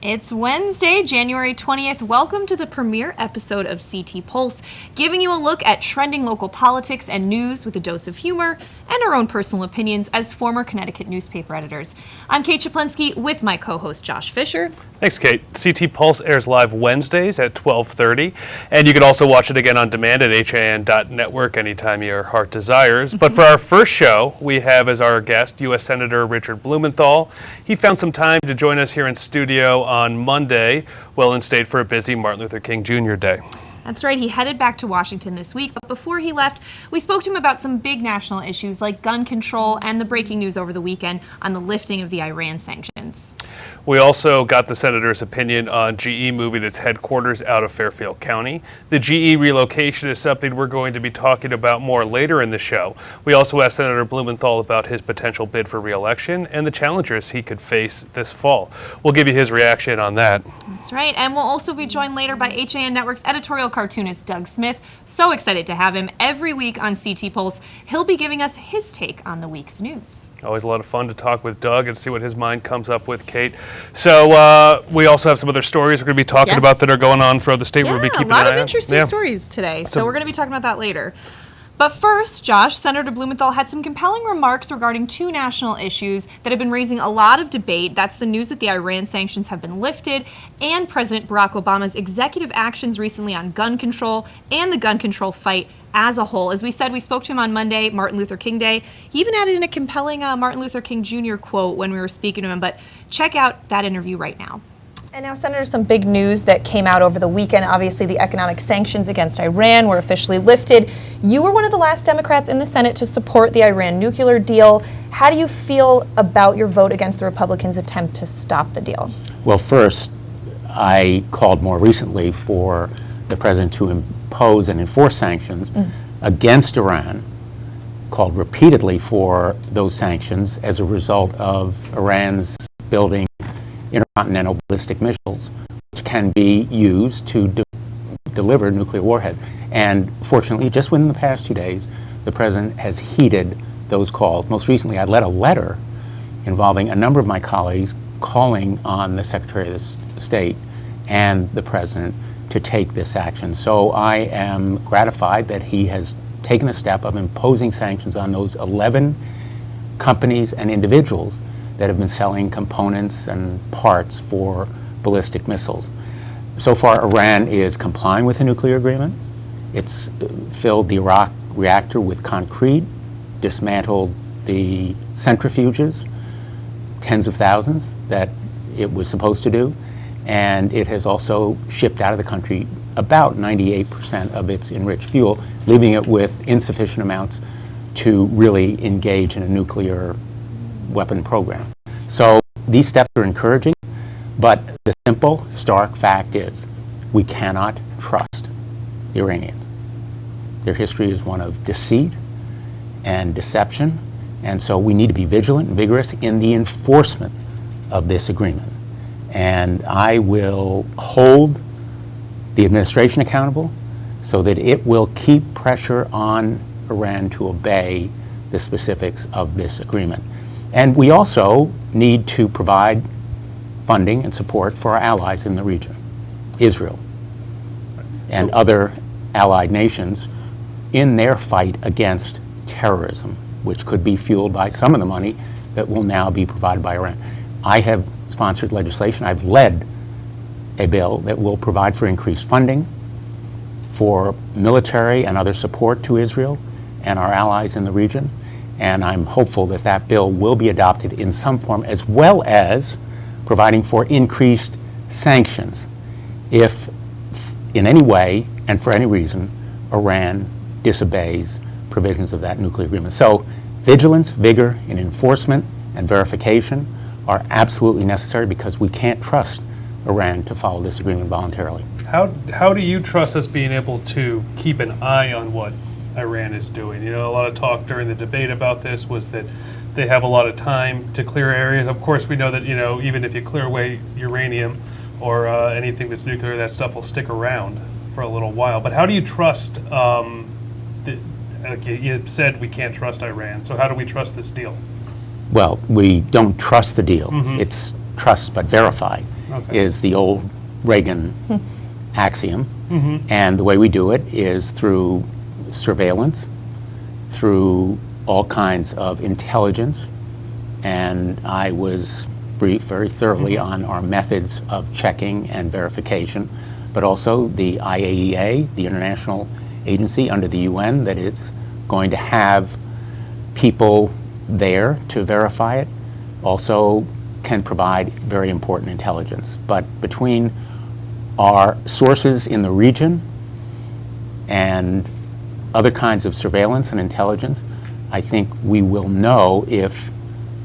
It's Wednesday, January 20th. Welcome to the premiere episode of CT Pulse, giving you a look at trending local politics and news with a dose of humor and our own personal opinions as former Connecticut newspaper editors. I'm Kate Czaplinski with my co-host Josh Fisher. Thanks, Kate. CT Pulse airs live Wednesdays at 12:30, and you can also watch it again on demand at HAN.network anytime your heart desires. But for our first show, we have as our guest U.S. Senator Richard Blumenthal. He found some time to join us here in studio on Monday, well in state for a busy Martin Luther King Jr. Day. That's right, he headed back to Washington this week, but before he left, we spoke to him about some big national issues like gun control and the breaking news over the weekend on the lifting of the Iran sanctions. We also got the senator's opinion on GE moving its headquarters out of Fairfield County. The GE relocation is something we're going to be talking about more later in the show. We also asked Senator Blumenthal about his potential bid for re-election and the challengers he could face this fall. We'll give you his reaction on that. That's right, and we'll also be joined later by HAN Network's editorial cartoonist Doug Smith. So excited to have him every week on CT Pulse. He'll be giving us his take on the week's news. Always a lot of fun to talk with Doug and see what his mind comes up with, Kate. So we also have some other stories we're going to be talking about that are going on throughout the state. Yeah, we'll be keeping a lot an of eye interesting on. stories today, so we're going to be talking about that later. But first, Josh, Senator Blumenthal had some compelling remarks regarding two national issues that have been raising a lot of debate. That's the news that the Iran sanctions have been lifted and President Barack Obama's executive actions recently on gun control and the gun control fight as a whole. As we said, we spoke to him on Monday, Martin Luther King Day. He even added in a compelling Martin Luther King Jr. quote when we were speaking to him, but check out that interview right now. And now, Senator, some big news that came out over the weekend. Obviously, the economic sanctions against Iran were officially lifted. You were one of the last Democrats in the Senate to support the Iran nuclear deal. How do you feel about your vote against the Republicans' attempt to stop the deal? Well, first, I called more recently for the president to impose and enforce sanctions against Iran, called repeatedly for those sanctions as a result of Iran's building intercontinental ballistic missiles, which can be used to deliver nuclear warheads. And fortunately, just within the past 2 days, the president has heeded those calls. Most recently, I led a letter involving a number of my colleagues calling on the Secretary of State and the president to take this action. So I am gratified that he has taken the step of imposing sanctions on those 11 companies and individuals that have been selling components and parts for ballistic missiles. So far, Iran is complying with the nuclear agreement. It's filled the Iraq reactor with concrete, dismantled the centrifuges, tens of thousands that it was supposed to do, and it has also shipped out of the country about 98% of its enriched fuel, leaving it with insufficient amounts to really engage in a nuclear weapon program. So these steps are encouraging, but the simple, stark fact is we cannot trust the Iranians. Their history is one of deceit and deception, and so we need to be vigilant and vigorous in the enforcement of this agreement. And I will hold the administration accountable so that it will keep pressure on Iran to obey the specifics of this agreement. And we also need to provide funding and support for our allies in the region, Israel and other allied nations, in their fight against terrorism, which could be fueled by some of the money that will now be provided by Iran. I have sponsored legislation. I've led a bill that will provide for increased funding for military and other support to Israel and our allies in the region. And I'm hopeful that that bill will be adopted in some form, as well as providing for increased sanctions if in any way and for any reason Iran disobeys provisions of that nuclear agreement. So vigilance, vigor in enforcement and verification are absolutely necessary because we can't trust Iran to follow this agreement voluntarily. How do you trust us being able to keep an eye on what Iran is doing? You know, a lot of talk during the debate about this was that they have a lot of time to clear areas. Of course, we know that, you know, even if you clear away uranium or anything that's nuclear, that stuff will stick around for a little while. But how do you trust, like you said, we can't trust Iran, so how do we trust this deal? Well, we don't trust the deal. It's trust but verify. Okay. is the old Reagan axiom. And the way we do it is through surveillance, through all kinds of intelligence. And I was briefed very thoroughly on our methods of checking and verification, but also the IAEA, the international agency under the UN that is going to have people there to verify it, also can provide very important intelligence. But between our sources in the region and other kinds of surveillance and intelligence, I think we will know if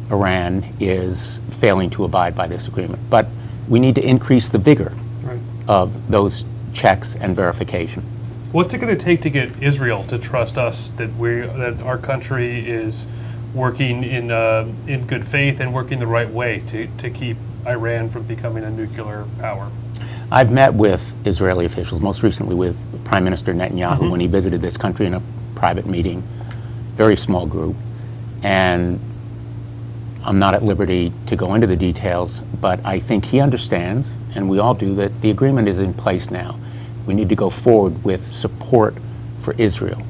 Iran is failing to abide by this agreement. But we need to increase the vigor Right. of those checks and verification. What's it going to take to get Israel to trust us that our country is working in good faith and working the right way to keep Iran from becoming a nuclear power? I've met with Israeli officials, most recently with Prime Minister Netanyahu when he visited this country in a private meeting, very small group, and I'm not at liberty to go into the details, but I think he understands, and we all do, that the agreement is in place now. We need to go forward with support for Israel,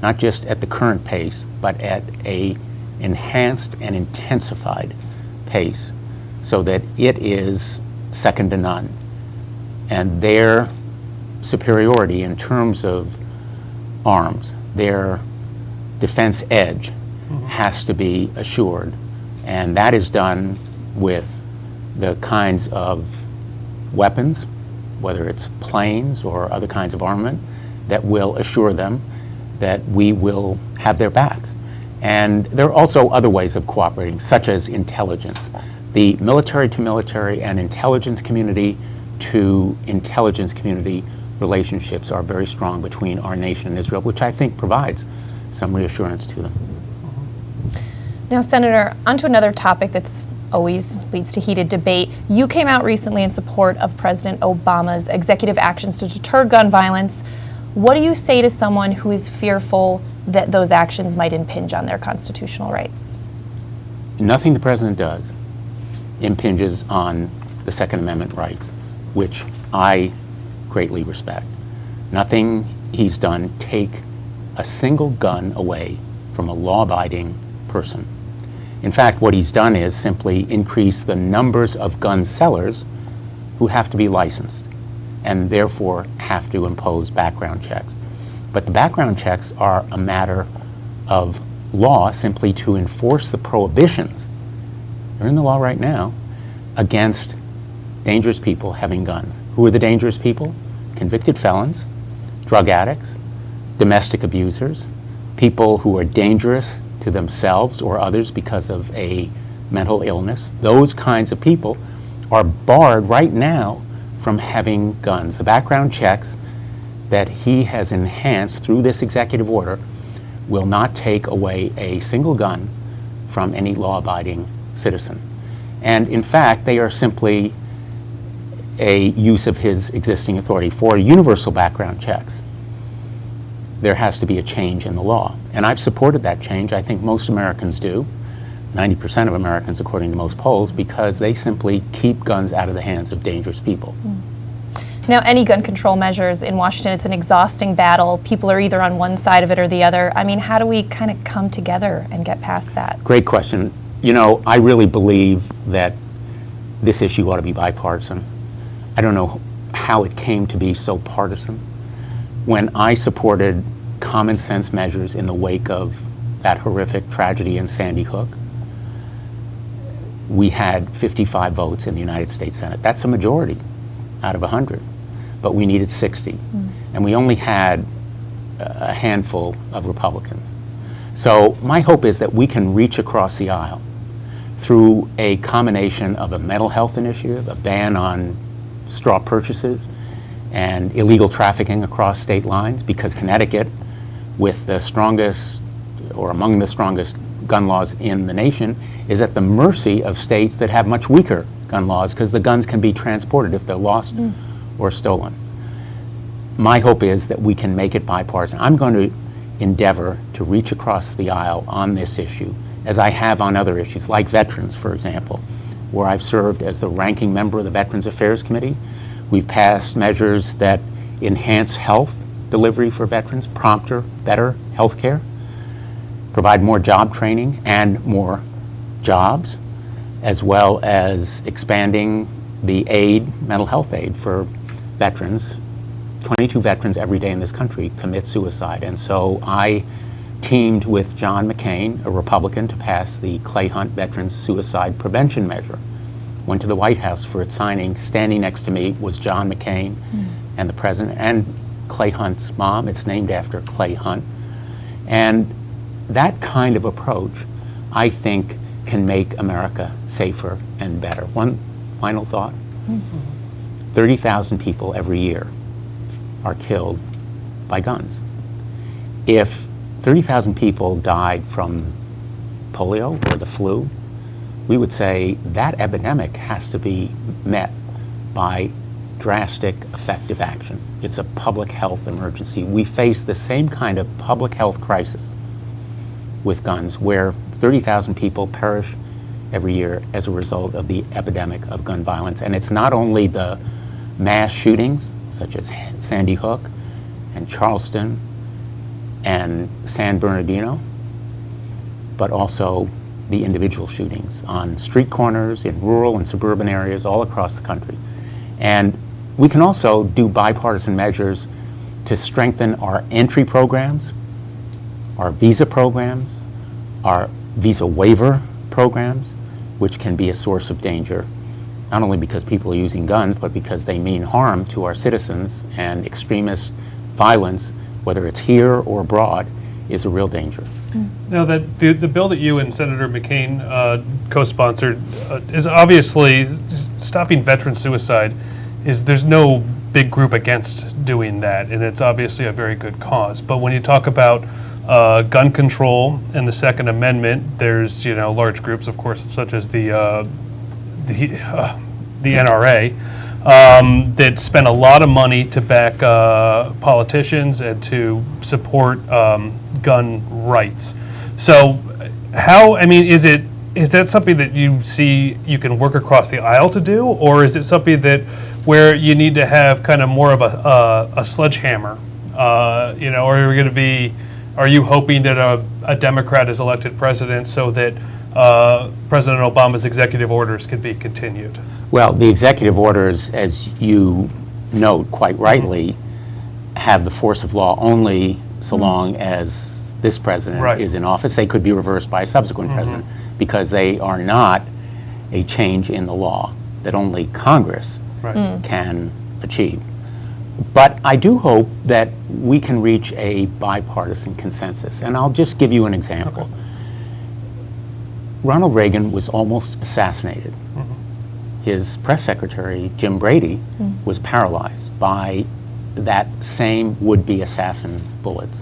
not just at the current pace, but at a enhanced and intensified pace, so that it is second to none. And their superiority in terms of arms, their defense edge, has to be assured. And that is done with the kinds of weapons, whether it's planes or other kinds of armament, that will assure them that we will have their backs. And there are also other ways of cooperating, such as intelligence. The military to military and intelligence community to intelligence community relationships are very strong between our nation and Israel, which I think provides some reassurance to them. Now, Senator, onto another topic that's always leads to heated debate. You came out recently in support of President Obama's executive actions to deter gun violence. What do you say to someone who is fearful that those actions might impinge on their constitutional rights? Nothing the president does impinges on the Second Amendment rights, which I greatly respect. Nothing he's done take a single gun away from a law-abiding person. In fact, what he's done is simply increase the numbers of gun sellers who have to be licensed and therefore have to impose background checks. But the background checks are a matter of law simply to enforce the prohibitions, they're in the law right now, against dangerous people having guns. Who are the dangerous people? Convicted felons, drug addicts, domestic abusers, people who are dangerous to themselves or others because of a mental illness. Those kinds of people are barred right now from having guns. The background checks that he has enhanced through this executive order will not take away a single gun from any law-abiding citizen. And in fact, they are simply a use of his existing authority. For universal background checks, there has to be a change in the law. And I've supported that change. I think most Americans do, 90% of Americans according to most polls, because they simply keep guns out of the hands of dangerous people. Now, any gun control measures in Washington, it's an exhausting battle. People are either on one side of it or the other. I mean, how do we kind of come together and get past that? Great question. You know, I really believe that this issue ought to be bipartisan. I don't know how it came to be so partisan. When I supported common sense measures in the wake of that horrific tragedy in Sandy Hook, we had 55 votes in the United States Senate. That's a majority out of 100, but we needed 60. And we only had a handful of Republicans. So my hope is that we can reach across the aisle through a combination of a mental health initiative, a ban on straw purchases, and illegal trafficking across state lines, because Connecticut, with the strongest, or among the strongest gun laws in the nation, is at the mercy of states that have much weaker gun laws, because the guns can be transported if they're lost or stolen. My hope is that we can make it bipartisan. I'm going to endeavor to reach across the aisle on this issue, as I have on other issues, like veterans, for example, where I've served as the ranking member of the Veterans Affairs Committee. We've passed measures that enhance health delivery for veterans, prompter, better health care, provide more job training and more jobs, as well as expanding the mental health aid for veterans. 22 veterans every day in this country commit suicide. And so I teamed with John McCain, a Republican, to pass the Clay Hunt Veterans Suicide Prevention Measure. Went to the White House for its signing. Standing next to me was John McCain and the president and Clay Hunt's mom. It's named after Clay Hunt. And that kind of approach, I think, can make America safer and better. One final thought. 30,000 people every year are killed by guns. If 30,000 people died from polio or the flu, we would say that epidemic has to be met by drastic, effective action. It's a public health emergency. We face the same kind of public health crisis with guns, where 30,000 people perish every year as a result of the epidemic of gun violence. And it's not only the mass shootings, such as Sandy Hook and Charleston and San Bernardino, but also the individual shootings on street corners, in rural and suburban areas all across the country. And we can also do bipartisan measures to strengthen our entry programs, our visa programs, our visa waiver programs, which can be a source of danger, not only because people are using guns, but because they mean harm to our citizens, and extremist violence, whether it's here or abroad, is a real danger. Now, that the bill that you and Senator McCain co-sponsored is obviously stopping veteran suicide. There's no big group against doing that, and it's obviously a very good cause. But when you talk about gun control and the Second Amendment, there's large groups, of course, such as the NRA, that spend a lot of money to back politicians and to support gun rights. So is that something that you see you can work across the aisle to do, or is it something that where you need to have kind of more of a sledgehammer? Are you hoping that a Democrat is elected president so that President Obama's executive orders can be continued? Well, the executive orders, as you note quite rightly, have the force of law only so long as this president is in office. They could be reversed by a subsequent president, because they are not a change in the law that only Congress can achieve. But I do hope that we can reach a bipartisan consensus. And I'll just give you an example. Okay. Ronald Reagan was almost assassinated. His press secretary, Jim Brady, was paralyzed by that same would-be assassin's bullets.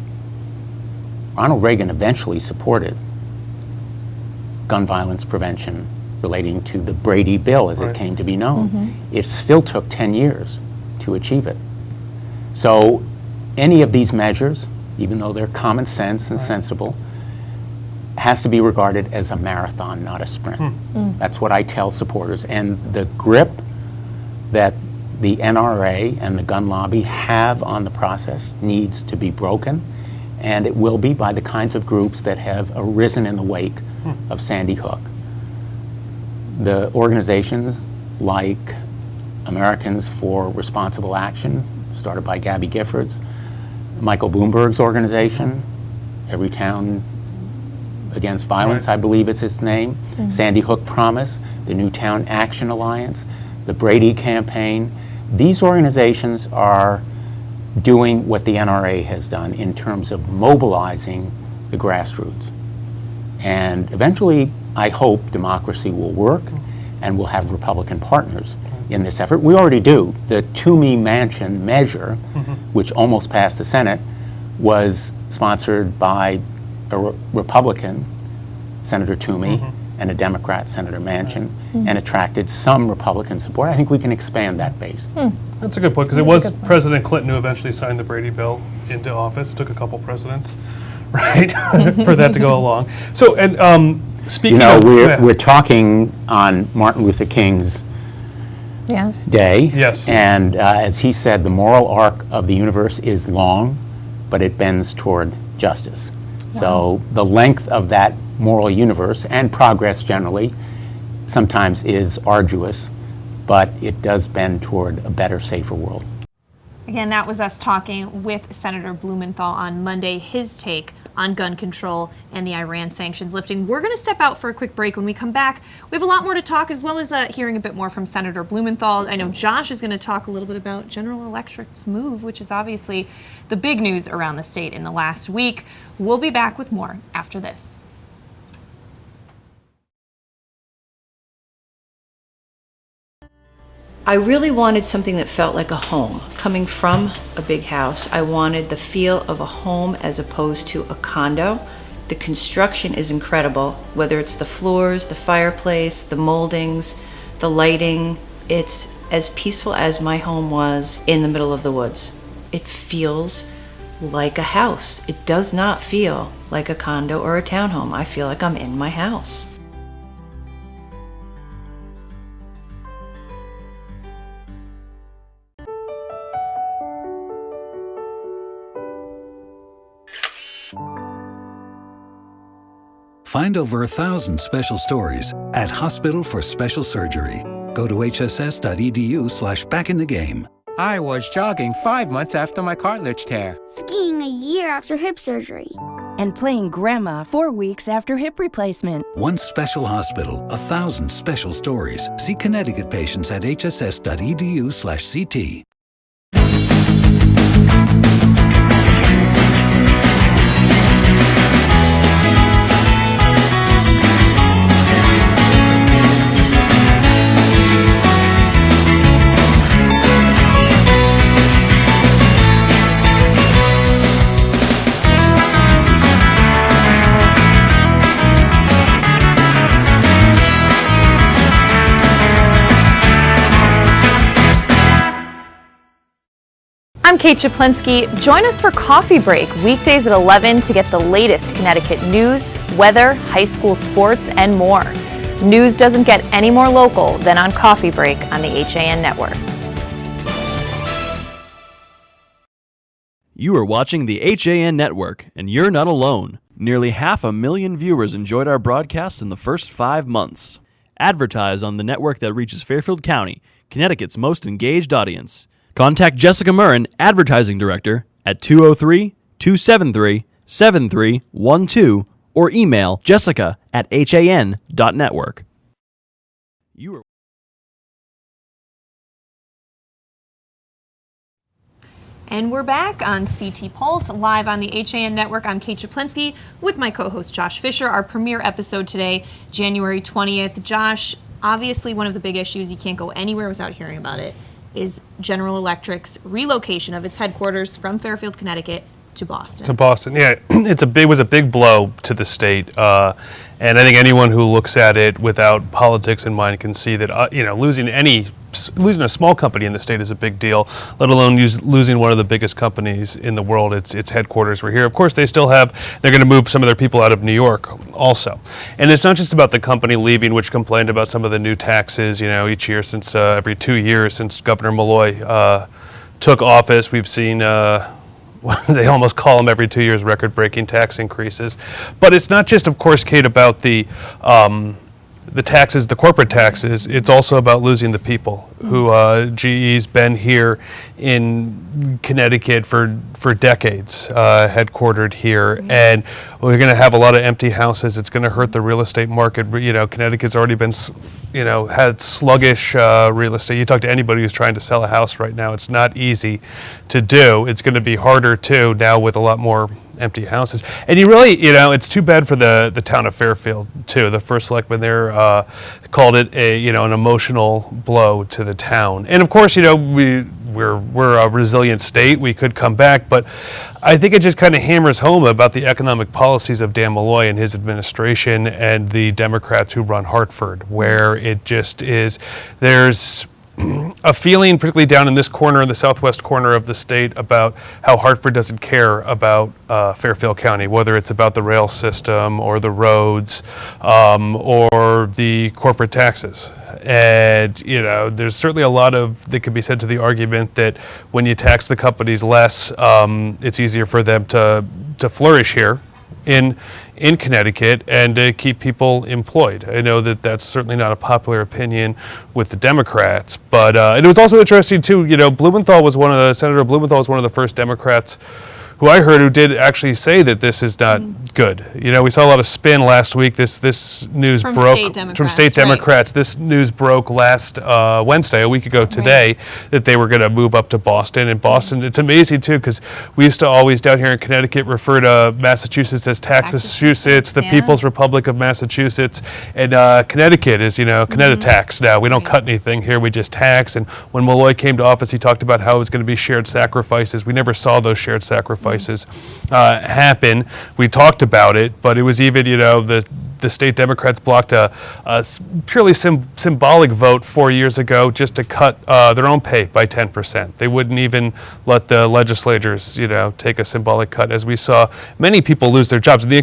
Ronald Reagan eventually supported gun violence prevention relating to the Brady Bill, as it came to be known. It still took 10 years to achieve it. So any of these measures, even though they're common sense and sensible, has to be regarded as a marathon, not a sprint. That's what I tell supporters. And the grip that the NRA and the gun lobby have on the process needs to be broken, and it will be by the kinds of groups that have arisen in the wake of Sandy Hook. The organizations like Americans for Responsible Action, started by Gabby Giffords, Michael Bloomberg's organization, Every Town Against Violence, I believe is its name, Sandy Hook Promise, the Newtown Action Alliance, the Brady Campaign. These organizations are doing what the NRA has done in terms of mobilizing the grassroots. And eventually, I hope democracy will work and we'll have Republican partners in this effort. We already do. The Toomey-Manchin measure, which almost passed the Senate, was sponsored by a Republican, Senator Toomey, and a Democrat, Senator Manchin, and attracted some Republican support. I think we can expand that base. That's a good point, because it was President Clinton who eventually signed the Brady Bill into office. It took a couple presidents, right, for that to go along. So, and Speaking You know, of, we're talking on Martin Luther King's Yes. day. Yes. And as he said, the moral arc of the universe is long, but it bends toward justice. So the length of that moral universe and progress generally sometimes is arduous, but it does bend toward a better, safer world. Again, that was us talking with Senator Blumenthal on Monday, his take on gun control and the Iran sanctions lifting. We're going to step out for a quick break. When we come back, we have a lot more to talk, as well as hearing a bit more from Senator Blumenthal. I know Josh is going to talk a little bit about General Electric's move, which is obviously the big news around the state in the last week. We'll be back with more after this. I really wanted something that felt like a home. Coming from a big house, I wanted the feel of a home as opposed to a condo. The construction is incredible, whether it's the floors, the fireplace, the moldings, the lighting. It's as peaceful as my home was in the middle of the woods. It feels like a house. It does not feel like a condo or a townhome. I feel like I'm in my house. Find over 1,000 special stories at Hospital for Special Surgery. Go to hss.edu/backinthegame. I was jogging 5 months after my cartilage tear. Skiing a year after hip surgery. And playing grandma 4 weeks after hip replacement. One special hospital, 1,000 special stories. See Connecticut patients at hss.edu/CT. I'm Kate Czaplinski. Join us for Coffee Break, weekdays at 11 to get the latest Connecticut news, weather, high school sports, and more. News doesn't get any more local than on Coffee Break on the HAN network. You are watching the HAN network, and you're not alone. Nearly 500,000 viewers enjoyed our broadcasts in the first 5 months. Advertise on the network that reaches Fairfield County, Connecticut's most engaged audience. Contact Jessica Murrin, Advertising Director, at 203-273-7312 or email jessica@han.network. And we're back on CT Pulse, live on the HAN network. I'm Kate Czaplinski with my co-host Josh Fisher. Our premiere episode today, January 20th. Josh, obviously one of the big issues, you can't go anywhere without hearing about it, is General Electric's relocation of its headquarters from Fairfield, Connecticut to Boston. Yeah. It was a big blow to the state. And I think anyone who looks at it without politics in mind can see that, losing a small company in the state is a big deal, let alone losing one of the biggest companies in the world. Its headquarters were here. Of course, they're going to move some of their people out of New York also. And it's not just about the company leaving, which complained about some of the new taxes, each year since, every 2 years since Governor Malloy took office. We've seen, they almost call them every 2 years, record-breaking tax increases. But it's not just, of course, Kate, about the taxes, the corporate taxes. It's also about losing the people who GE's been here in Connecticut for decades, headquartered here, and we're going to have a lot of empty houses. It's going to hurt the real estate market. Connecticut's already been, had sluggish real estate. You talk to anybody who's trying to sell a house right now, it's not easy to do. It's going to be harder too now with a lot more empty houses. And you really, it's too bad for the town of Fairfield too. The first selectman there called it an emotional blow to the town. And of course, we're a resilient state. We could come back, but I think it just kind of hammers home about the economic policies of Dan Malloy and his administration and the Democrats who run Hartford, where it just is, there's a feeling, particularly down in this corner, in the southwest corner of the state, about how Hartford doesn't care about Fairfield County, whether it's about the rail system or the roads or the corporate taxes. And, you know, there's certainly a lot that could be said to the argument that when you tax the companies less, it's easier for them to flourish here in Connecticut and to keep people employed. I know that that's certainly not a popular opinion with the Democrats, but it was also interesting too. You know, Senator Blumenthal was one of the first Democrats who I heard who did actually say that this is not good. You know, we saw a lot of spin last week. This news From broke state state Democrats. Right. This news broke last Wednesday, a week ago today, that they were going to move up to Boston. And Boston, it's amazing too, because we used to always down here in Connecticut refer to Massachusetts as Taxachusetts, the People's Republic of Massachusetts, and Connecticut is, you know, Connectitax now. We don't cut anything here, we just tax. And when Malloy came to office, he talked about how it was going to be shared sacrifices. We never saw those shared sacrifices happen. We talked about it, but it was even, you know, the state Democrats blocked a purely symbolic vote 4 years ago just to cut their own pay by 10%. They wouldn't even let the legislators, you know, take a symbolic cut, as we saw many people lose their jobs. The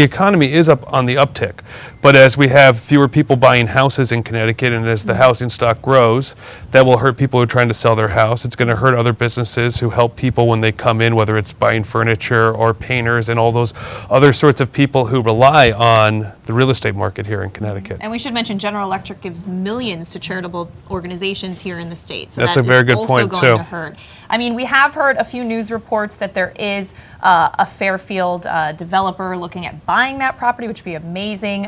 economy is up on the uptick, but as we have fewer people buying houses in Connecticut and as the housing stock grows, that will hurt people who are trying to sell their house. It's going to hurt other businesses who help people when they come in, whether it's buying furniture or painters and all those other sorts of people who rely on the real estate market here in Connecticut. And we should mention General Electric gives millions to charitable organizations here in the state. So that's a very good point, also going to hurt. I mean, we have heard a few news reports that there is a Fairfield developer looking at buying that property, which would be amazing.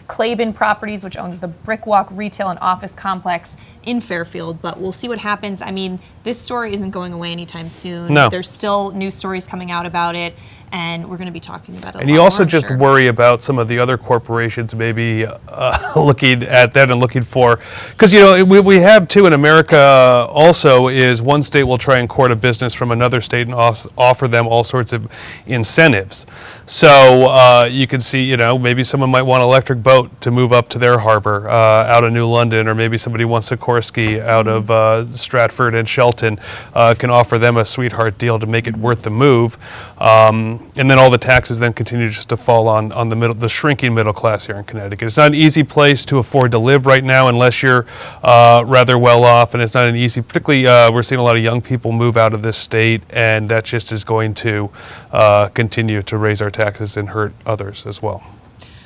Claiborne Properties, which owns the Brickwalk Retail and Office Complex in Fairfield, but we'll see what happens. I mean, this story isn't going away anytime soon. No. There's still news stories coming out about it, and we're going to be talking about it. And you also just worry about some of the other corporations maybe looking at that and looking for, because, you know, we have too in America also is one state will try and court a business from another state and offer them all sorts of incentives. So you can see, you know, maybe someone might want an electric boat to move up to their harbor out of New London, or maybe somebody wants Sikorsky out of Stratford and Shelton, can offer them a sweetheart deal to make it worth the move. And then all the taxes then continue just to fall on the shrinking middle class here in Connecticut. It's not an easy place to afford to live right now unless you're rather well off, and it's not an easy, particularly we're seeing a lot of young people move out of this state, and that just is going to continue to raise our taxes and hurt others as well.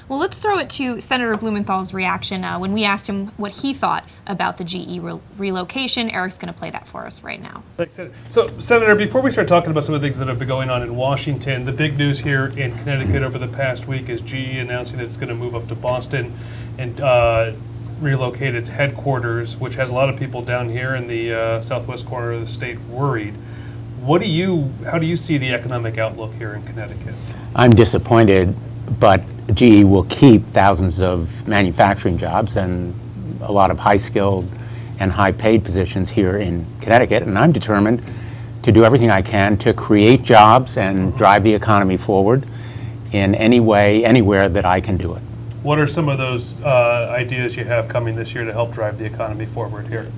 Well, let's throw it to Senator Blumenthal's reaction when we asked him what he thought about the GE relocation. Eric's going to play that for us right now. Thanks, Senator. So, Senator, before we start talking about some of the things that have been going on in Washington, the big news here in Connecticut over the past week is GE announcing it's going to move up to Boston and relocate its headquarters, which has a lot of people down here in the southwest corner of the state worried. How do you see the economic outlook here in Connecticut? I'm disappointed, but GE will keep thousands of manufacturing jobs and a lot of high-skilled and high-paid positions here in Connecticut, and I'm determined to do everything I can to create jobs and drive the economy forward in any way, anywhere that I can do it. What are some of those ideas you have coming this year to help drive the economy forward here?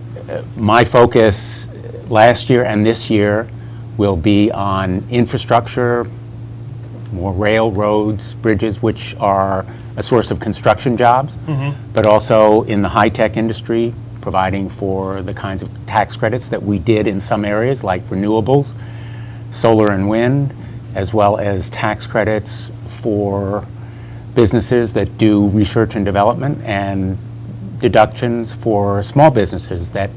My focus last year and this year will be on infrastructure, more railroads, bridges, which are a source of construction jobs, but also in the high-tech industry, providing for the kinds of tax credits that we did in some areas, like renewables, solar and wind, as well as tax credits for businesses that do research and development, and deductions for small businesses that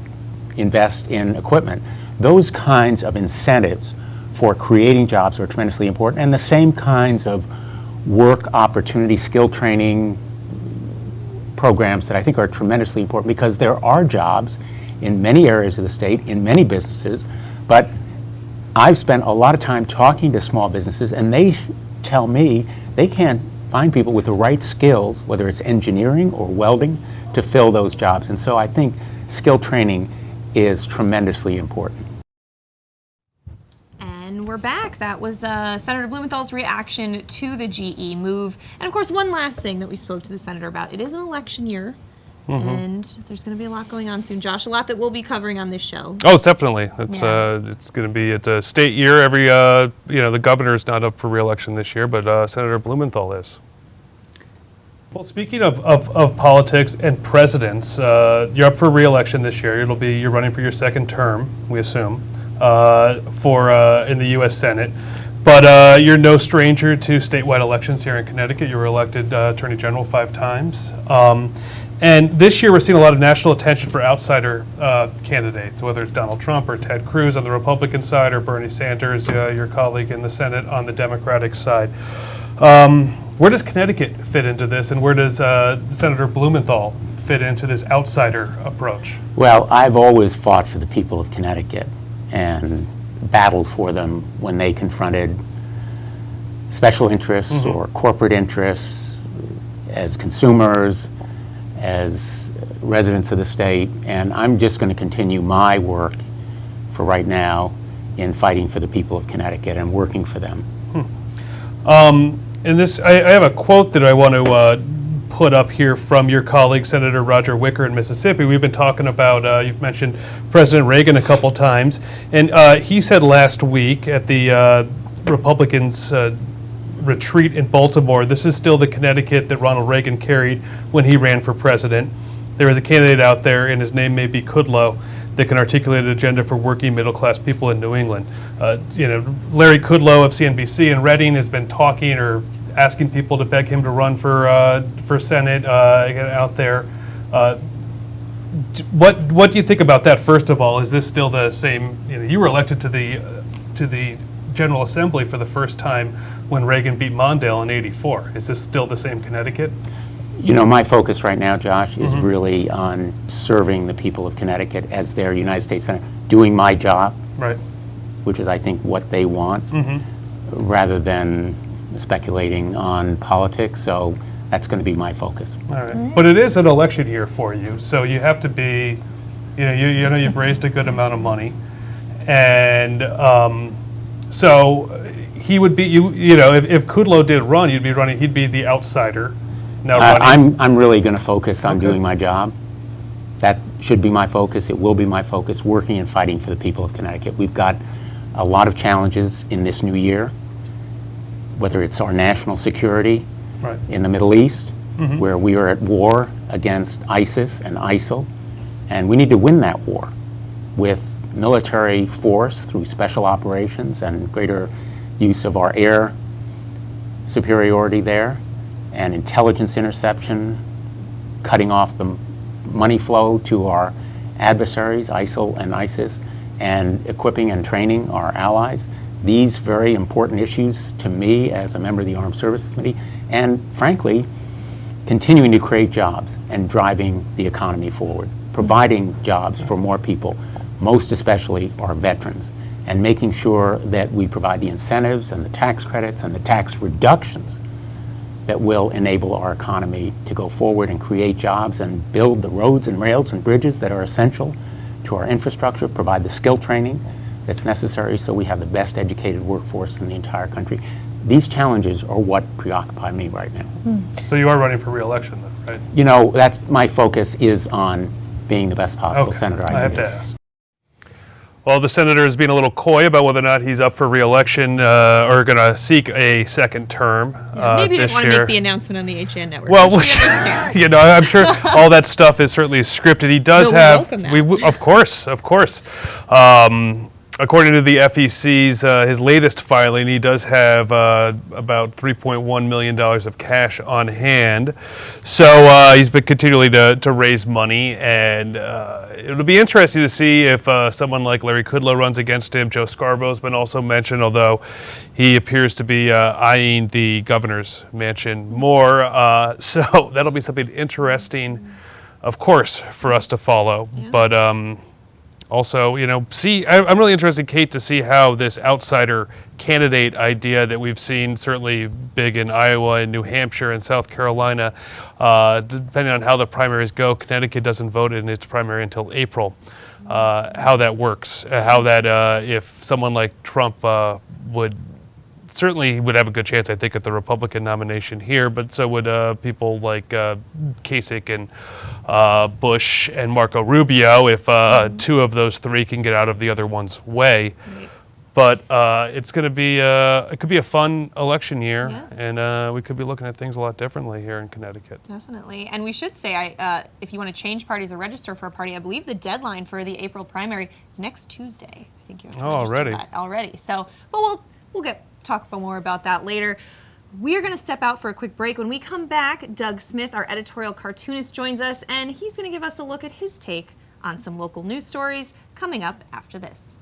invest in equipment. Those kinds of incentives for creating jobs are tremendously important, and the same kinds of work opportunity, skill training programs that I think are tremendously important, because there are jobs in many areas of the state, in many businesses, but I've spent a lot of time talking to small businesses, and they tell me they can't find people with the right skills, whether it's engineering or welding, to fill those jobs. And so I think skill training is tremendously important. And we're back. That was Senator Blumenthal's reaction to the GE move. And of course, one last thing that we spoke to the senator about. It is an election year. And there's going to be a lot going on soon, Josh. A lot that we'll be covering on this show. Oh, it's definitely. It's going to be. It's a state year. Every the governor's not up for re-election this year, but Senator Blumenthal is. Well, speaking of politics and presidents, you're up for re-election this year. You're running for your second term, we assume, in the U.S. Senate. But you're no stranger to statewide elections here in Connecticut. You were elected Attorney General 5 times. And this year we're seeing a lot of national attention for outsider candidates, whether it's Donald Trump or Ted Cruz on the Republican side or Bernie Sanders, your colleague in the Senate on the Democratic side. Where does Connecticut fit into this, and where does Senator Blumenthal fit into this outsider approach? Well, I've always fought for the people of Connecticut and battled for them when they confronted special interests or corporate interests as consumers, as residents of the state, and I'm just going to continue my work for right now in fighting for the people of Connecticut and working for them. And this, I have a quote that I want to put up here from your colleague, Senator Roger Wicker in Mississippi. We've been talking about, you've mentioned President Reagan a couple times, and he said last week at the Republicans' retreat in Baltimore, this is still the Connecticut that Ronald Reagan carried when he ran for president. There is a candidate out there, and his name may be Kudlow, that can articulate an agenda for working middle-class people in New England. Larry Kudlow of CNBC in Reading has been talking or asking people to beg him to run for Senate out there. What do you think about that? First of all, is this still the same? You were elected to the General Assembly for the first time when Reagan beat Mondale in '84. Is this still the same Connecticut? My focus right now, Josh, is really on serving the people of Connecticut as their United States Senator, doing my job, right, which is, I think, what they want, rather than speculating on politics. So that's going to be my focus. All right. But it is an election year for you, so you have to be, you've raised a good amount of money, and so he would be, if Kudlow did run, he'd be the outsider. Now I'm really going to focus on doing my job. That should be my focus. It will be my focus, working and fighting for the people of Connecticut. We've got a lot of challenges in this new year, whether it's our national security in the Middle East, where we are at war against ISIS and ISIL, and we need to win that war with military force through special operations and greater use of our air superiority there, and intelligence interception, cutting off the money flow to our adversaries, ISIL and ISIS, and equipping and training our allies. These very important issues to me as a member of the Armed Services Committee, and frankly, continuing to create jobs and driving the economy forward, providing jobs for more people, most especially our veterans, and making sure that we provide the incentives and the tax credits and the tax reductions that will enable our economy to go forward and create jobs and build the roads and rails and bridges that are essential to our infrastructure, provide the skill training that's necessary so we have the best educated workforce in the entire country. These challenges are what preoccupy me right now. So you are running for re-election then, right? That's my focus is on being the best possible senator I can have be. to ask. Well, the senator is being a little coy about whether or not he's up for re-election or going to seek a second term maybe this you want year. to make the announcement on the HN network. Well, I'm sure all that stuff is certainly scripted. He does of course. According to the FEC's his latest filing, he does have about $3.1 million of cash on hand. So he's been continually to raise money, and it'll be interesting to see if someone like Larry Kudlow runs against him. Joe Scarborough's been also mentioned, although he appears to be eyeing the governor's mansion more. So that'll be something interesting, of course, for us to follow. Yeah. But also, I'm really interested, Kate, to see how this outsider candidate idea that we've seen certainly big in Iowa and New Hampshire and South Carolina, depending on how the primaries go. Connecticut doesn't vote in its primary until April. How that works, how that if someone like Trump would certainly he would have a good chance, I think, at the Republican nomination here, but so would people like Kasich and Bush and Marco Rubio if two of those three can get out of the other one's way. Right. But it's going to be, it could be a fun election year, Yeah. and we could be looking at things a lot differently here in Connecticut. Definitely. And we should say, if you want to change parties or register for a party, I believe the deadline for the April primary is next Tuesday. I think you have to register that already. So, but we'll talk more about that later. We're going to step out for a quick break. When we come back, Doug Smith, our editorial cartoonist, joins us, and he's going to give us a look at his take on some local news stories coming up after this.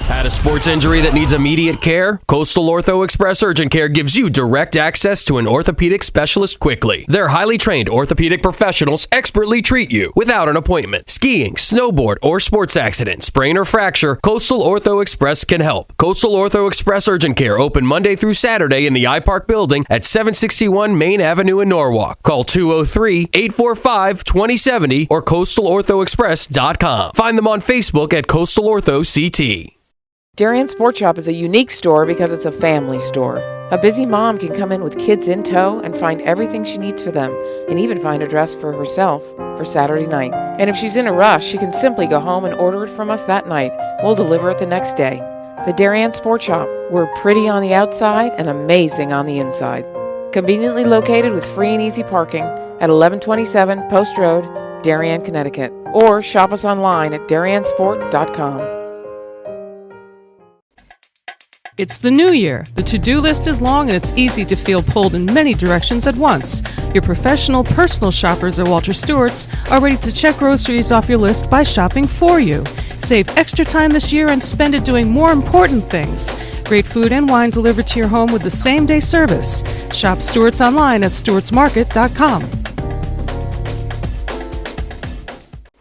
Had a sports injury that needs immediate care? Coastal Ortho Express Urgent Care gives you direct access to an orthopedic specialist quickly. Their highly trained orthopedic professionals expertly treat you without an appointment. Skiing, snowboard, or sports accident, sprain or fracture, Coastal Ortho Express can help. Coastal Ortho Express Urgent Care open Monday through Saturday in the iPark building at 761 Main Avenue in Norwalk. Call 203-845-2070 or coastalorthoexpress.com. Find them on Facebook at Coastal Ortho CT. Darien Sport Shop is a unique store because it's a family store. A busy mom can come in with kids in tow and find everything she needs for them, and even find a dress for herself for Saturday night. And if she's in a rush, she can simply go home and order it from us that night. We'll deliver it the next day. The Darien Sport Shop. We're pretty on the outside and amazing on the inside. Conveniently located with free and easy parking at 1127 Post Road, Darien, Connecticut. Or shop us online at dariensport.com. It's the new year. The to-do list is long and it's easy to feel pulled in many directions at once. Your professional personal shoppers at Walter Stewart's are ready to check groceries off your list by shopping for you. Save extra time this year and spend it doing more important things. Great food and wine delivered to your home with the same-day service. Shop Stewart's online at stewartsmarket.com.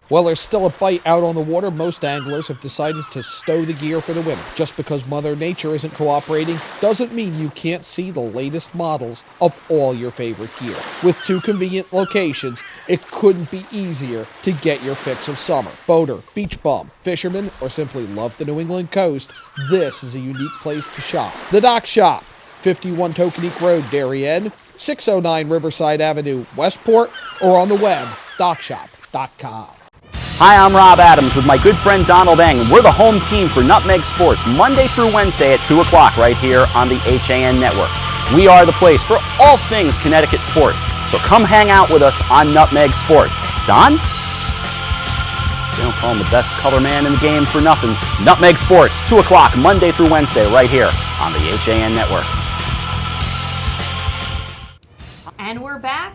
While there's still a bite out on the water, most anglers have decided to stow the gear for the winter. Just because Mother Nature isn't cooperating doesn't mean you can't see the latest models of all your favorite gear. With two convenient locations, it couldn't be easier to get your fix of summer. Boater, beach bum, fisherman, or simply love the New England coast, this is a unique place to shop. The Dock Shop, 51 Tokenique Road, Darien, 609 Riverside Avenue, Westport, or on the web, dockshop.com. Hi, I'm Rob Adams with my good friend Donald Eng, and we're the home team for Nutmeg Sports, Monday through Wednesday at 2 o'clock right here on the HAN Network. We are the place for all things Connecticut sports, so come hang out with us on Nutmeg Sports. Don? They don't call him the best color man in the game for nothing. Nutmeg Sports, 2 o'clock, Monday through Wednesday right here on the HAN Network. And we're back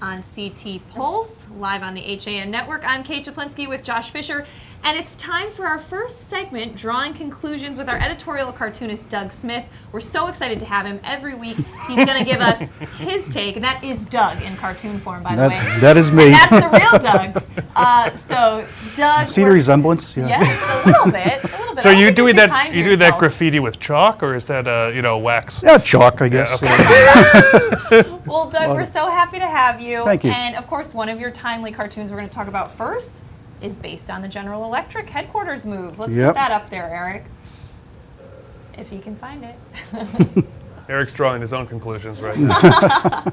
on CT Pulse, live on the HAN Network. I'm Kate Czaplinski with Josh Fisher, and it's time for our first segment, Drawing Conclusions, with our editorial cartoonist, Doug Smith. We're so excited to have him every week. He's going to give us his take, and that is Doug in cartoon form, by the way. That is me. And that's the real Doug. So, Doug... See the resemblance? Yeah. Yes, a little bit. So you do that graffiti with chalk, or is that wax? Yeah, chalk, I guess. Yeah, okay. Well, Doug, we're so happy to have you. Thank you. And of course, one of your timely cartoons we're going to talk about first is based on the General Electric headquarters move. Let's put that up there, Eric, if you can find it. Eric's drawing his own conclusions right now.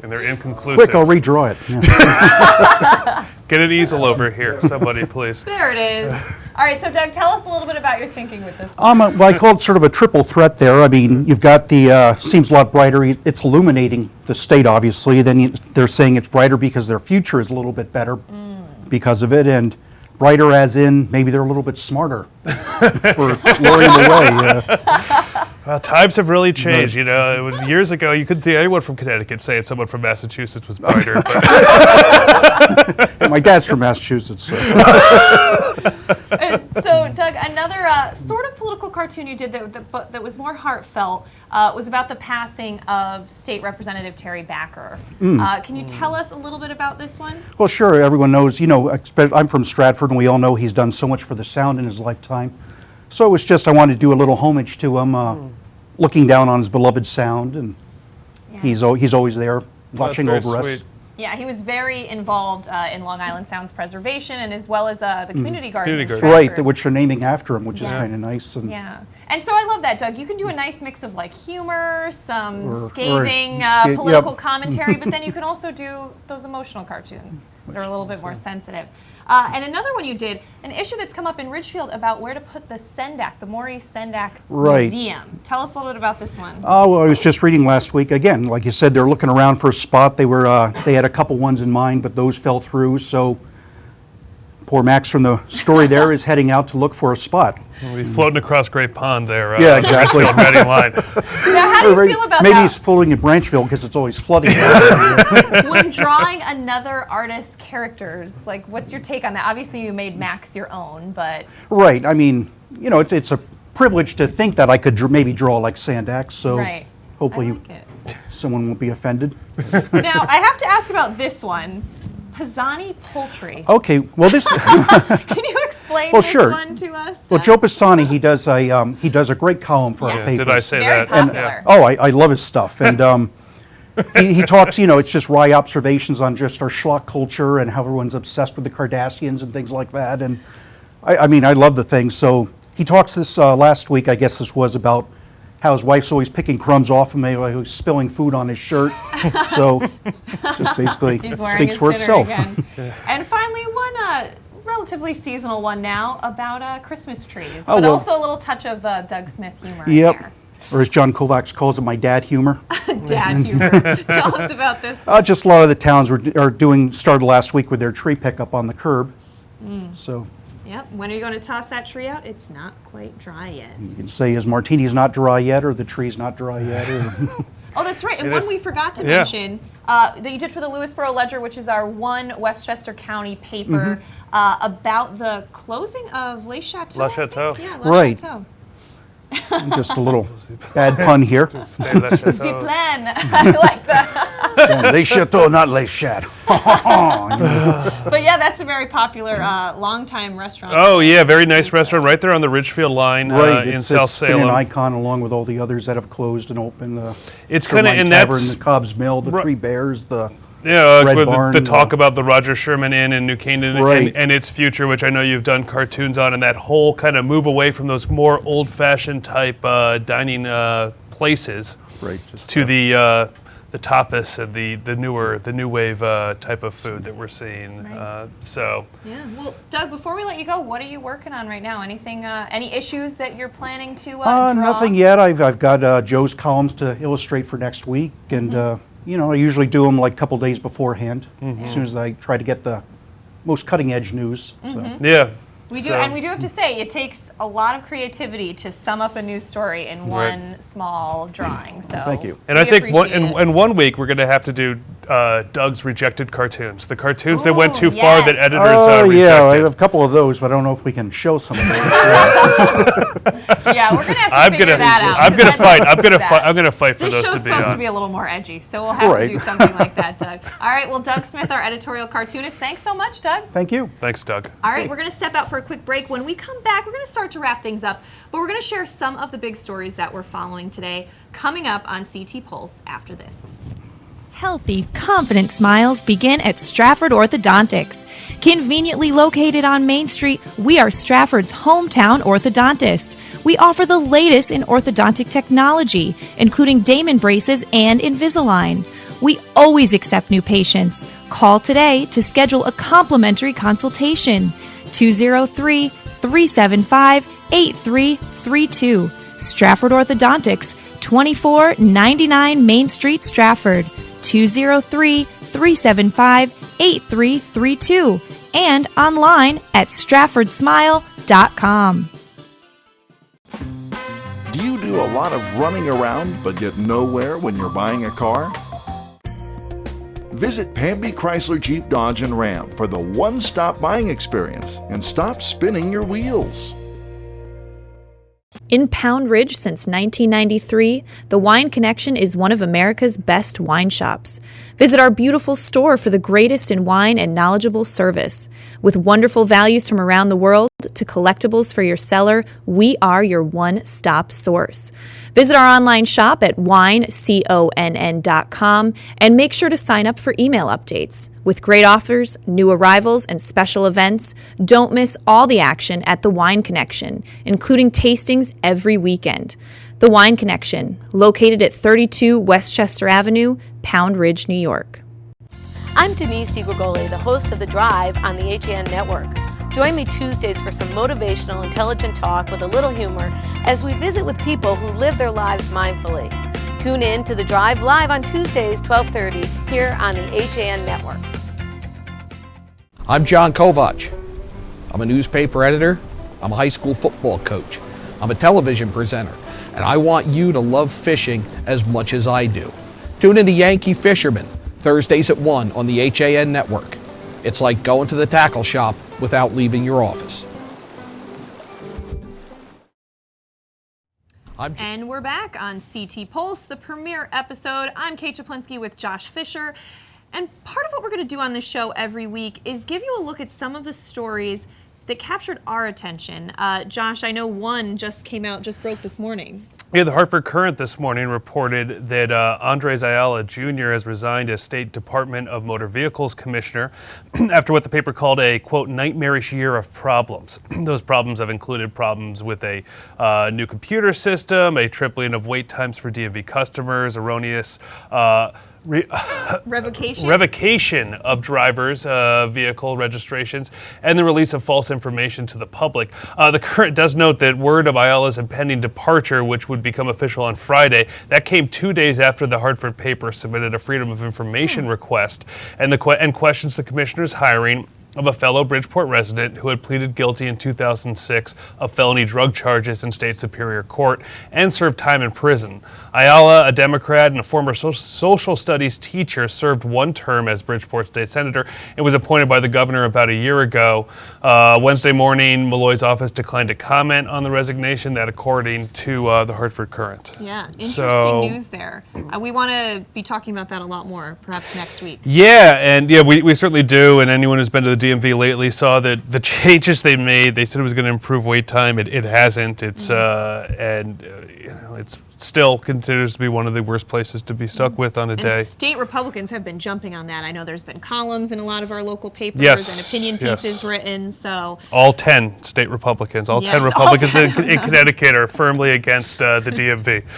And they're inconclusive. Quick, I'll redraw it. Yeah. Get an easel over here, somebody, please. There it is. All right, so Doug, tell us a little bit about your thinking with this. Well, I call it sort of a triple threat there. I mean, you've got the, seems a lot brighter. It's illuminating the state, obviously. Then they're saying it's brighter because their future is a little bit better because of it. And brighter as in maybe they're a little bit smarter for luring away. Well, times have really changed. You know, years ago, you couldn't see anyone from Connecticut saying someone from Massachusetts was brighter. My dad's from Massachusetts. So, Doug, another sort of political cartoon you did that was more heartfelt was about the passing of State Representative Terry Backer. Can you tell us a little bit about this one? well, sure, everyone knows, you know, I'm from Stratford, and we all know he's done so much for the sound in his lifetime. So it was just, I wanted to do a little homage to him, looking down on his beloved sound, and he's always there watching over us. Yeah, he was very involved in Long Island Sound's preservation and as well as the community garden. Right, which they're naming after him, which is kind of nice. And yeah, and so I love that, Doug. You can do a nice mix of like humor, some scathing yep. political commentary, but then you can also do those emotional cartoons. They're a little bit more sensitive. And another one you did, an issue that's come up in Ridgefield about where to put the Sendak, the Maurice Sendak Museum. Tell us a little bit about this one. Well, I was just reading last week. Again, like you said, they're looking around for a spot. They had a couple ones in mind, but those fell through. So poor Max from the story there is heading out to look for a spot. We'll be floating across Great Pond there. Yeah, exactly. Ready in line. Now, how do you feel about Maybe that? he's floating in Branchville because it's always flooding. When drawing another artist's characters, like, what's your take on that? Obviously, you made Max your own, but... Right. I mean, you know, it's a privilege to think that I could maybe draw like Sandak, so hopefully someone won't be offended. Now, I have to ask about this one. Pisani Poultry. Okay, well this... Can you explain this one to us? Well, Joe Pisani, he does a great column for our paper. Did I say Very that? Popular. And, I love his stuff. And he talks, you know, it's just wry observations on just our schlock culture and how everyone's obsessed with the Kardashians and things like that. And I mean, I love the thing. So he talks this last week, I guess this was about how his wife's always picking crumbs off him, while he was spilling food on his shirt. So just basically speaks for itself. And finally, one relatively seasonal one now about Christmas trees, Oh, but well, also a little touch of Doug Smith humor in Yep. there. Or as John Kovacs calls it, my dad humor. Dad humor. Tell us about this. Just a lot of the towns started last week with their tree pickup on the curb. So Yep. When are you going to toss that tree out? It's not quite dry yet. you can say his martini's not dry yet, or the tree's not dry yet. Or Oh, that's right. And one we forgot to mention that you did for the Lewisboro Ledger, which is our one Westchester County paper, about the closing of Le Chateau. La Chateau. Yeah, La Right. Chateau. Just a little bad pun here. Ziplan. I like that. Les Chateaux, not Les Chat. But yeah, that's a very popular longtime restaurant. Oh yeah, very nice restaurant right there on the Ridgefield line in South It's Salem. been an icon along with all the others that have closed and opened. It's the kind of, Light and Tavern, that's the Cobb's Mill, the Three Bears, the Red Red Barn, Barn, the talk about the Roger Sherman Inn in New Canaan Right. and its future, which I know you've done cartoons on, and that whole kind of move away from those more old-fashioned type dining places, right, to the tapas and the new wave type of food that we're seeing. So yeah. Well, Doug, before we let you go, what are you working on right now? Anything? Any issues that you're planning to draw? Nothing yet. I've got Joe's columns to illustrate for next week, and you know, I usually do them like a couple days beforehand, as soon as I try to get the most cutting edge news. So. Yeah. We do, and we do have to say, it takes a lot of creativity to sum up a news story in one small drawing. So thank you. And I think in 1 week we're going to have to do Doug's rejected cartoons, the cartoons that went too far that editors rejected. Yeah, I have a couple of those, but I don't know if we can show some of those. Yeah, we're going to have to figure that out. I'm going to fight. I'm going to fight for this those to be on. This show's supposed to be a little more edgy, so we'll have to do something like that, Doug. All right, well, Doug Smith, our editorial cartoonist, thanks so much, Doug. Thank you. Thanks, Doug. All right, we're going to step out for a quick break. When we come back, we're going to start to wrap things up, but we're going to share some of the big stories that we're following today, coming up on CT Pulse after this. Healthy, confident smiles begin at Stratford Orthodontics. Conveniently located on Main Street, we are Stratford's hometown orthodontist. We offer the latest in orthodontic technology, including Damon braces and Invisalign. We always accept new patients. Call today to schedule a complimentary consultation. 203-375-8332. Stratford Orthodontics, 2499 Main Street, Stratford. 203-375-8332. And online at stratfordsmile.com. Do you do a lot of running around but get nowhere when you're buying a car? Visit Pamby Chrysler Jeep Dodge and Ram for the one-stop buying experience and stop spinning your wheels. In Pound Ridge since 1993, the Wine Connection is one of America's best wine shops. Visit our beautiful store for the greatest in wine and knowledgeable service. With wonderful values from around the world, to collectibles for your cellar, we are your one-stop source. Visit our online shop at wineconn.com and make sure to sign up for email updates. With great offers, new arrivals, and special events, don't miss all the action at The Wine Connection, including tastings every weekend. The Wine Connection, located at 32 Westchester Avenue, Pound Ridge, New York. I'm Denise DiGregoli, the host of The Drive on the HAN Network. Join me Tuesdays for some motivational, intelligent talk with a little humor as we visit with people who live their lives mindfully. Tune in to The Drive live on Tuesdays, 12:30, here on the HAN Network. I'm John Kovach. I'm a newspaper editor. I'm a high school football coach. I'm a television presenter. And I want you to love fishing as much as I do. Tune in to Yankee Fisherman, Thursdays at 1 on the HAN Network. It's like going to the tackle shop without leaving your office. And we're back on CT Pulse, the premiere episode. I'm Kate Czaplinski with Josh Fisher. And part of what we're going to do on this show every week is give you a look at some of the stories that captured our attention. Josh, I know one just broke this morning. Yeah, the Hartford Courant this morning reported that Andres Ayala Jr. has resigned as State Department of Motor Vehicles Commissioner after what the paper called a, quote, nightmarish year of problems. Those problems have included problems with a new computer system, a tripling of wait times for DMV customers, erroneous revocation of drivers' vehicle registrations, and the release of false information to the public. The Courant does note that word of Ayala's impending departure, which would become official on Friday, that came 2 days after the Hartford paper submitted a Freedom of Information request and questions the commissioner's hiring of a fellow Bridgeport resident who had pleaded guilty in 2006 of felony drug charges in state superior court and served time in prison. Ayala, a Democrat and a former social studies teacher, served one term as Bridgeport state senator and was appointed by the governor about a year ago. Wednesday morning, Malloy's office declined to comment on the resignation, that according to the Hartford Courant. Yeah, interesting news there. We want to be talking about that a lot more, perhaps next week. Yeah, and we certainly do, and anyone who's been to the DMV lately saw that the changes they made, they said it was going to improve wait time. It hasn't. It's it's still continues to be one of the worst places to be stuck with on a day. State Republicans have been jumping on that. I know there's been columns in a lot of our local papers and opinion pieces written. So all 10 state Republicans, 10 Republicans in Connecticut are firmly against the DMV.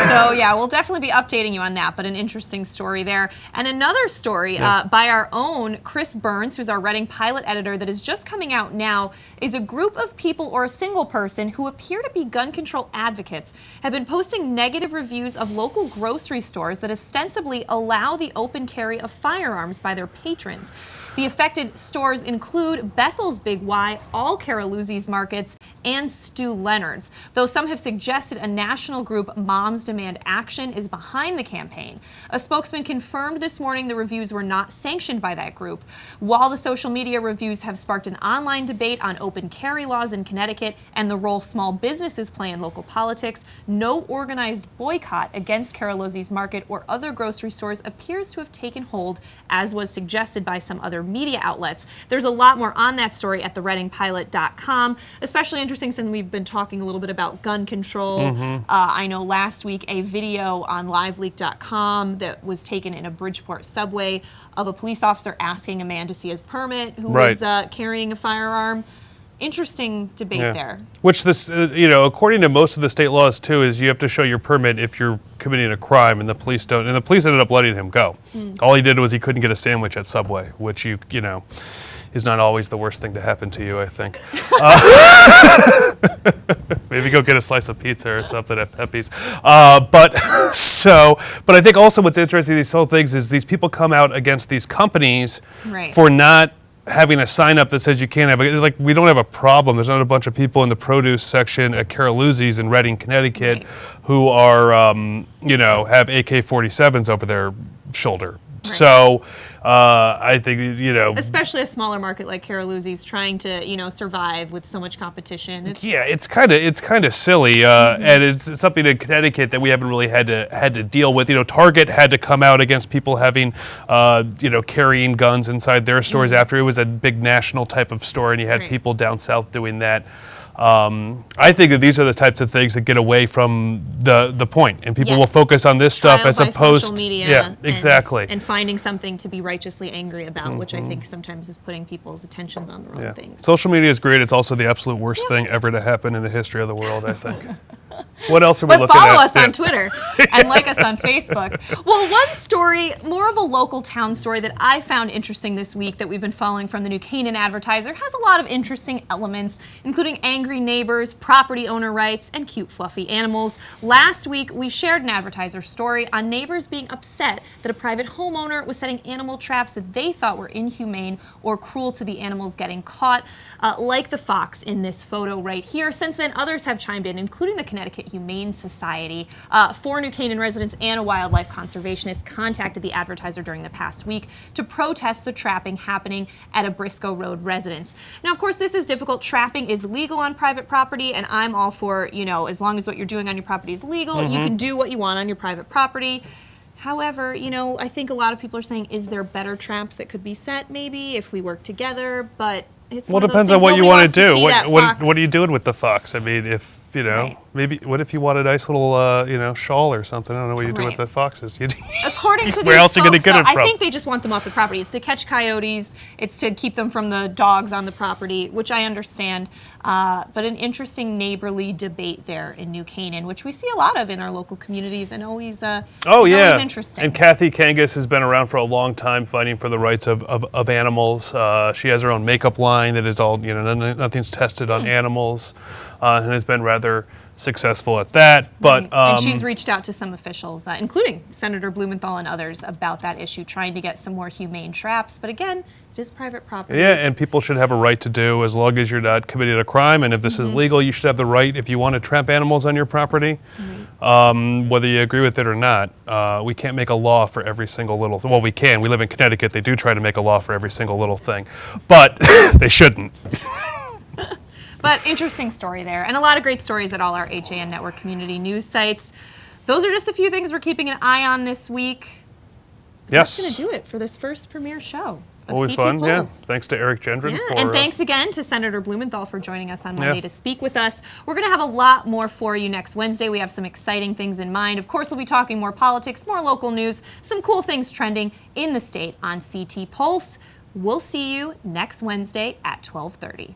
So yeah, we'll definitely be updating you on that, but an interesting story there. And another story by our own Chris Burns, who's our Reading pilot editor that is just coming out now, is a group of people or a single person who appear to be gun control advocates have been posting negative reviews of local grocery stores that ostensibly allow the open carry of firearms by their patrons. The affected stores include Bethel's Big Y, all Caroluzzi's Markets, and Stu Leonard's, though some have suggested a national group, Moms Demand Action, is behind the campaign. A spokesman confirmed this morning the reviews were not sanctioned by that group. While the social media reviews have sparked an online debate on open carry laws in Connecticut and the role small businesses play in local politics, no organized boycott against Caroluzzi's Market or other grocery stores appears to have taken hold, as was suggested by some other media outlets. There's a lot more on that story at thereadingpilot.com, especially interesting since we've been talking a little bit about gun control. I know last week a video on liveleak.com that was taken in a Bridgeport subway of a police officer asking a man to see his permit who was carrying a firearm. Interesting debate there. Which this, according to most of the state laws too, is you have to show your permit if you're committing a crime, and the police don't. And the police ended up letting him go. All he did was he couldn't get a sandwich at Subway, which is not always the worst thing to happen to you, I think. Maybe go get a slice of pizza or something at Pepe's. But I think also what's interesting these whole things is these people come out against these companies for not having a sign up that says you can't have it. Like, we don't have a problem. There's not a bunch of people in the produce section at Caroluzzi's in Reading, Connecticut who are, have AK-47s over their shoulder. So I think, especially a smaller market like Caroluzzi's trying to, survive with so much competition. It's kind of silly, and it's something in Connecticut that we haven't really had to deal with. Target had to come out against people having, carrying guns inside their stores after it was a big national type of store, and you had people down south doing that. I think that these are the types of things that get away from the point, and people will focus on this stuff as opposed social media exactly. And finding something to be righteously angry about, which I think sometimes is putting people's attention on the wrong things. Social media is great. It's also the absolute worst thing ever to happen in the history of the world, I think. What else are we looking at? Follow us on Twitter and like us on Facebook. Well, one story, more of a local town story that I found interesting this week that we've been following from the New Canaan Advertiser, has a lot of interesting elements, including angry neighbors, property owner rights, and cute fluffy animals. Last week, we shared an Advertiser story on neighbors being upset that a private homeowner was setting animal traps that they thought were inhumane or cruel to the animals getting caught, like the fox in this photo right here. Since then, others have chimed in, including the Connecticut Humane Society. 4 New Canaan residents and a wildlife conservationist contacted the Advertiser during the past week to protest the trapping happening at a Briscoe Road residence. Now, of course, this is difficult. Trapping is legal on private property, and I'm all for, as long as what you're doing on your property is legal, you can do what you want on your private property. However, I think a lot of people are saying, is there better traps that could be set maybe if we work together? But it's well, it depends on what you want to do. What are you doing with the fox? I mean, if maybe what if you want a nice little shawl or something? I don't know what you do with the foxes. According to where these else are you going to get it from? I think they just want them off the property. It's to catch coyotes. It's to keep them from the dogs on the property, which I understand. But an interesting neighborly debate there in New Canaan, which we see a lot of in our local communities, and always always interesting. And Kathy Kangas has been around for a long time fighting for the rights of animals. She has her own makeup line that is all nothing's tested on animals, and has been rather successful at that. But and she's reached out to some officials, including Senator Blumenthal and others, about that issue, trying to get some more humane traps. But again, it is private property. Yeah, and people should have a right to do, as long as you're not committing a crime. And if this is legal, you should have the right, if you want to trap animals on your property, whether you agree with it or not. We can't make a law for every single little thing. Well, we can. We live in Connecticut. They do try to make a law for every single little thing. But they shouldn't. But interesting story there, and a lot of great stories at all our HAN Network community news sites. Those are just a few things we're keeping an eye on this week. Yes. That's going to do it for this first premiere show of Always CT fun, Pulse. yeah. Thanks to Eric Gendron for... And thanks again to Senator Blumenthal for joining us on Monday to speak with us. We're going to have a lot more for you next Wednesday. We have some exciting things in mind. Of course, we'll be talking more politics, more local news, some cool things trending in the state on CT Pulse. We'll see you next Wednesday at 12:30.